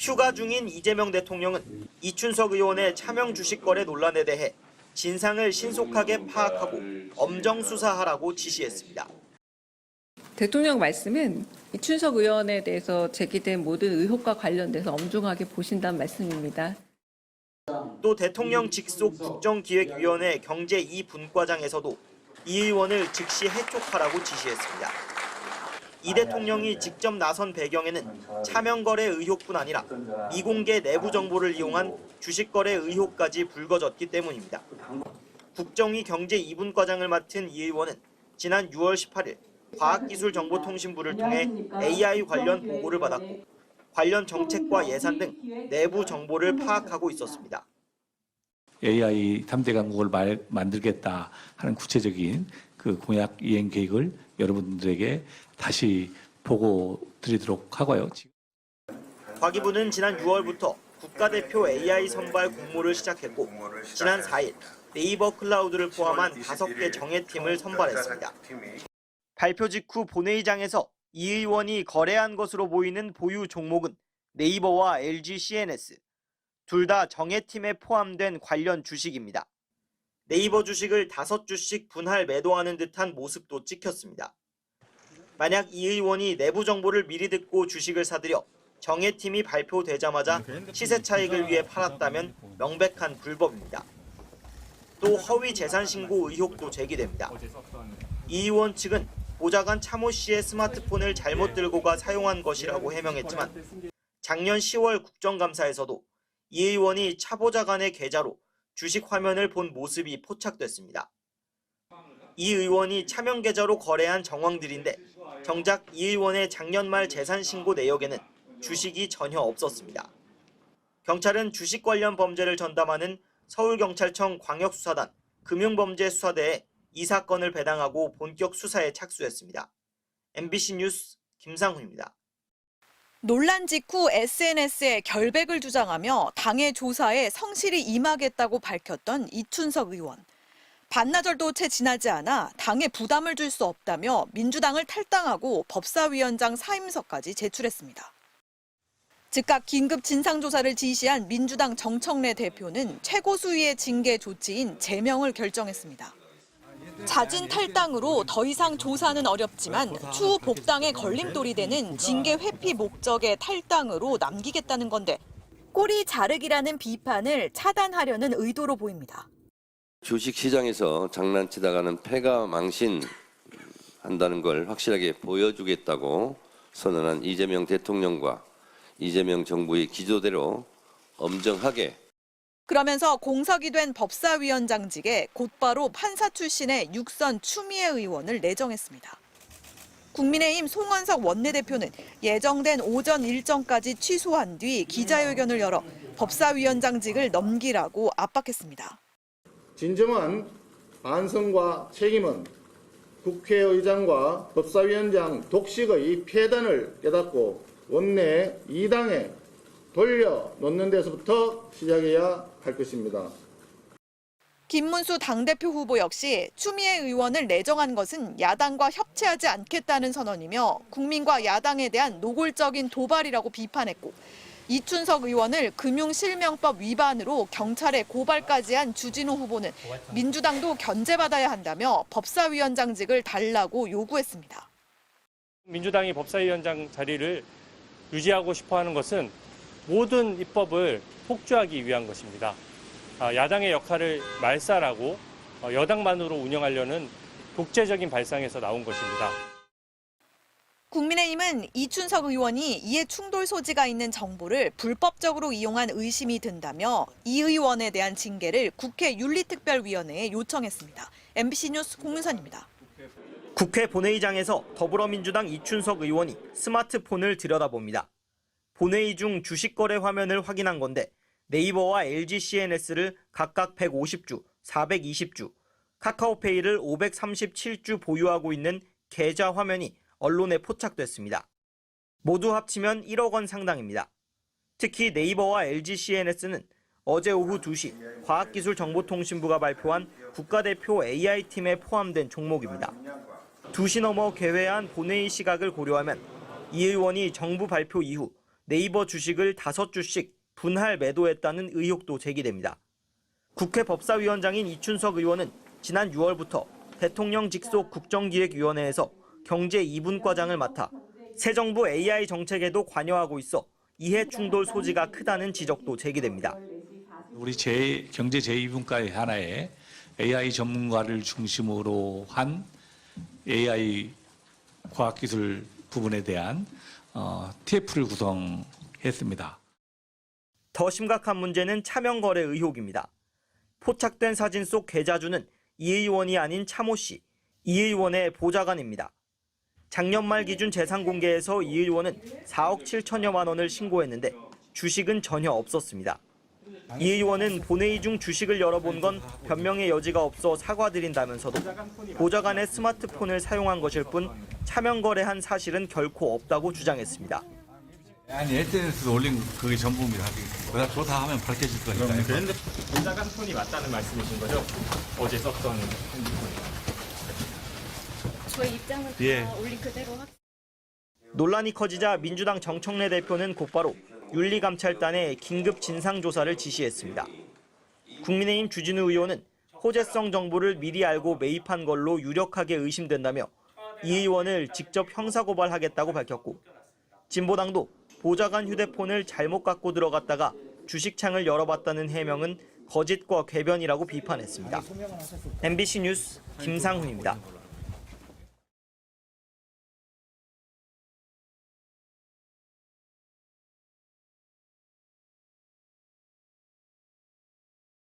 휴가 중인 이재명 대통령은 이춘석 의원의 차명 주식 거래 논란에 대해 진상을 신속하게 파악하고 엄정 수사하라고 지시했습니다. 대통령 말씀은 이춘석 의원에 대해서 제기된 모든 의혹과 관련돼서 엄중하게 보신다는 말씀입니다. 또 대통령 직속 국정기획위원회 경제 2분과장에서도 이 의원을 즉시 해촉하라고 지시했습니다. 이 대통령이 직접 나선 배경에는 차명거래 의혹뿐 아니라 미공개 내부 정보를 이용한 주식거래 의혹까지 불거졌기 때문입니다. 국정위 경제 2분과장을 맡은 이 의원은 지난 6월 18일 과학기술정보통신부를 통해 AI 관련 보고를 받았고 관련 정책과 예산 등 내부 정보를 파악하고 있었습니다. AI 3대 강국을 만들겠다 하는 구체적인 그 공약 이행 계획을 여러분들에게 다시 보고 드리도록 하고요. 과기부는 지난 6월부터 국가대표 AI 선발 공모를 시작했고 지난 4일 네이버 클라우드를 포함한 5개 정예팀을 선발했습니다. 발표 직후 본회의장에서 이 의원이 거래한 것으로 보이는 보유 종목은 네이버와 LG CNS, 둘 다 정예팀에 포함된 관련 주식입니다. 네이버 주식을 5주씩 분할 매도하는 듯한 모습도 찍혔습니다. 만약 이 의원이 내부 정보를 미리 듣고 주식을 사들여 정예팀이 발표되자마자 시세 차익을 위해 팔았다면 명백한 불법입니다. 또 허위 재산 신고 의혹도 제기됩니다. 이 의원 측은 보좌관 차모 씨의 스마트폰을 잘못 들고 가 사용한 것이라고 해명했지만 작년 10월 국정감사에서도 이 의원이 차 보좌관의 계좌로 주식 화면을 본 모습이 포착됐습니다. 이 의원이 차명 계좌로 거래한 정황들인데 정작 이 의원의 작년 말 재산 신고 내역에는 주식이 전혀 없었습니다. 경찰은 주식 관련 범죄를 전담하는 서울경찰청 광역수사단 금융범죄수사대에 이 사건을 배당하고 본격 수사에 착수했습니다. MBC 뉴스 김상훈입니다. 논란 직후 SNS에 결백을 주장하며 당의 조사에 성실히 임하겠다고 밝혔던 이춘석 의원. 반나절도 채 지나지 않아 당에 부담을 줄 수 없다며 민주당을 탈당하고 법사위원장 사임서까지 제출했습니다. 즉각 긴급 진상조사를 지시한 민주당 정청래 대표는 최고수위의 징계 조치인 제명을 결정했습니다. 자진 탈당으로 더 이상 조사는 어렵지만 추후 복당에 걸림돌이 되는 징계 회피 목적의 탈당으로 남기겠다는 건데 꼬리 자르기라는 비판을 차단하려는 의도로 보입니다. 주식시장에서 장난치다가는 패가 망신한다는 걸 확실하게 보여주겠다고 선언한 이재명 대통령과 이재명 정부의 기조대로 엄정하게 그러면서 공석이 된 법사위원장직에 곧바로 판사 출신의 육선 추미애 의원을 내정했습니다. 국민의힘 송원석 원내대표는 예정된 오전 일정까지 취소한 뒤 기자회견을 열어 법사위원장직을 넘기라고 압박했습니다. 진정한 반성과 책임은 국회의장과 법사위원장 독식의 폐단을 깨닫고 원내 2당에 돌려놓는 데서부터 시작해야 할 것입니다. 김문수 당대표 후보 역시 추미애 의원을 내정한 것은 야당과 협치하지 않겠다는 선언이며 국민과 야당에 대한 노골적인 도발이라고 비판했고 이춘석 의원을 금융실명법 위반으로 경찰에 고발까지 한 주진우 후보는 민주당도 견제받아야 한다며 법사위원장직을 달라고 요구했습니다. 민주당이 법사위원장 자리를 유지하고 싶어하는 것은 모든 입법을 폭주하기 위한 것입니다. 야당의 역할을 말살하고 여당만으로 운영하려는 독재적인 발상에서 나온 것입니다. 국민의힘은 이춘석 의원이 이에 충돌 소지가 있는 정보를 불법적으로 이용한 의심이 든다며 이 의원에 대한 징계를 국회 윤리특별위원회에 요청했습니다. MBC 뉴스 공윤선입니다. 국회 본회의장에서 더불어민주당 이춘석 의원이 스마트폰을 들여다봅니다. 본회의 중 주식 거래 화면을 확인한 건데 네이버와 LG CNS를 각각 150주, 420주, 카카오페이를 537주 보유하고 있는 계좌 화면이 언론에 포착됐습니다. 모두 합치면 1억 원 상당입니다. 특히 네이버와 LG CNS는 어제 오후 2시 과학기술정보통신부가 발표한 국가대표 AI팀에 포함된 종목입니다. 2시 넘어 개회한 본회의 시각을 고려하면 이 의원이 정부 발표 이후 네이버 주식을 5주씩 분할 매도했다는 의혹도 제기됩니다. 국회 법사위원장인 이춘석 의원은 지난 6월부터 대통령 직속 국정기획위원회에서 경제 2분과장을 맡아 새 정부 AI 정책에도 관여하고 있어 이해 충돌 소지가 크다는 지적도 제기됩니다. 우리 경제 제2분과의 하나에 AI 전문가를 중심으로 한 AI 과학기술 부분에 대한 TF를 구성했습니다. 더 심각한 문제는 차명거래 의혹입니다. 포착된 사진 속 계좌주는 이 의원이 아닌 차모 씨, 이 의원의 보좌관입니다. 작년 말 기준 재산 공개에서 이 의원은 4억 7천여만 원을 신고했는데 주식은 전혀 없었습니다. 이 의원은 본회의 중 주식을 열어본 건 변명의 여지가 없어 사과드린다면서도 보좌관의 스마트폰을 사용한 것일 뿐 차명거래한 사실은 결코 없다고 주장했습니다. 아니 SNS에 올린 그게 전부입니다. 그다 조사하면 밝혀질 거니까요. 그런데 보좌관 폰이 맞다는 말씀이신 거죠? 어제 썼던 핸드폰이. 저희 입장은 다 올린 그대로 논란이 커지자 민주당 정청래 대표는 곧바로 윤리감찰단에 긴급 진상조사를 지시했습니다. 국민의힘 주진우 의원은 호재성 정보를 미리 알고 매입한 걸로 유력하게 의심된다며 이 의원을 직접 형사고발하겠다고 밝혔고, 진보당도 보좌관 휴대폰을 잘못 갖고 들어갔다가 주식창을 열어봤다는 해명은 거짓과 궤변이라고 비판했습니다. MBC 뉴스 김상훈입니다.